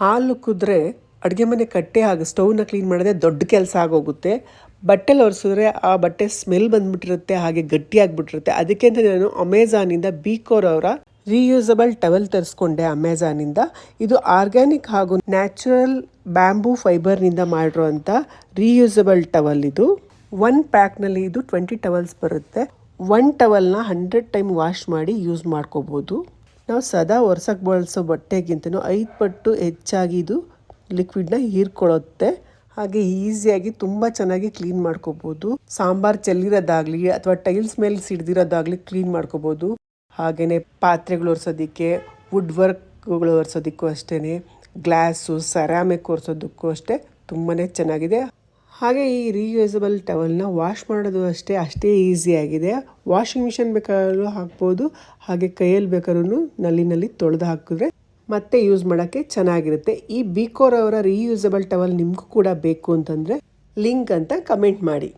ಹಾಲು ಕುದ್ರೆ ಅಡುಗೆ ಮನೆ ಕಟ್ಟೆ ಹಾಗೆ ಸ್ಟವ್ನ ಕ್ಲೀನ್ ಮಾಡೋದೇ ದೊಡ್ಡ ಕೆಲಸ ಆಗೋಗುತ್ತೆ. ಬಟ್ಟೆಲಿ ಒರೆಸಿದ್ರೆ ಆ ಬಟ್ಟೆ ಸ್ಮೆಲ್ ಬಂದ್ಬಿಟ್ಟಿರುತ್ತೆ, ಹಾಗೆ ಗಟ್ಟಿಯಾಗಿಬಿಟ್ಟಿರುತ್ತೆ. ಅದಕ್ಕೆ ಅಂತ ನಾನು ಅಮೆಝಾನಿಂದ ಬೀಕೋರ್ ಅವರ ರೀಯೂಸಬಲ್ ಟವೆಲ್ ತರಿಸ್ಕೊಂಡೆ ಅಮೆಝಾನಿಂದ. ಇದು ಆರ್ಗ್ಯಾನಿಕ್ ಹಾಗೂ ನ್ಯಾಚುರಲ್ ಬ್ಯಾಂಬೂ ಫೈಬರ್ನಿಂದ ಮಾಡಿರೋಂಥ ರೀಯೂಸಬಲ್ ಟವಲ್. ಇದು 1 ಪ್ಯಾಕ್ನಲ್ಲಿ ಇದು 20 ಟವಲ್ಸ್ ಬರುತ್ತೆ. 1 ಟವಲ್ನ 100 ಟೈಮ್ ವಾಶ್ ಮಾಡಿ ಯೂಸ್ ಮಾಡ್ಕೋಬೋದು. ನಾವು ಸದಾ ಒರೆಸೋಕ್ಕೆ ಬಳಸೋ ಬಟ್ಟೆಗಿಂತನೂ 5 ಪಟ್ಟು ಹೆಚ್ಚಾಗಿ ಇದು ಲಿಕ್ವಿಡ್ನ ಹೀರ್ಕೊಳ್ಳುತ್ತೆ. ಹಾಗೆ ಈಸಿಯಾಗಿ ತುಂಬ ಚೆನ್ನಾಗಿ ಕ್ಲೀನ್ ಮಾಡ್ಕೋಬೋದು. ಸಾಂಬಾರು ಚೆಲ್ಲಿರೋದಾಗಲಿ ಅಥವಾ ಟೈಲ್ಸ್ ಮೇಲೆ ಸಿಡ್ದಿರೋದಾಗಲಿ ಕ್ಲೀನ್ ಮಾಡ್ಕೋಬೋದು. ಹಾಗೆಯೇ ಪಾತ್ರೆಗಳು ಒರೆಸೋದಕ್ಕೆ, ವುಡ್ ವರ್ಕ್ಗಳು ಒರೆಸೋದಕ್ಕೂ ಅಷ್ಟೇ, ಗ್ಲಾಸು ಸೆರಾಮಿಕ್ ಒರೆಸೋದಕ್ಕೂ ಅಷ್ಟೇ ತುಂಬಾ ಚೆನ್ನಾಗಿದೆ. ಹಾಗೆ ಈ ರೀಯೂಸಬಲ್ ಟವಲ್ನ ವಾಶ್ ಮಾಡೋದು ಅಷ್ಟೇ ಈಸಿಯಾಗಿದೆ. ವಾಷಿಂಗ್ ಮಿಷಿನ್ ಬೇಕಾದ್ರೂ ಹಾಕ್ಬೋದು, ಹಾಗೆ ಕೈಯಲ್ಲಿ ಬೇಕಾದ್ರೂ ನಲ್ಲಿನಲ್ಲಿ ತೊಳೆದು ಹಾಕಿದ್ರೆ ಮತ್ತೆ ಯೂಸ್ ಮಾಡೋಕ್ಕೆ ಚೆನ್ನಾಗಿರುತ್ತೆ. ಈ ಬೀಕೋರ್ ಅವರ ರೀಯೂಸಬಲ್ ಟವಲ್ ನಿಮಗೂ ಕೂಡ ಬೇಕು ಅಂತಂದರೆ ಲಿಂಕ್ ಅಂತ ಕಮೆಂಟ್ ಮಾಡಿ.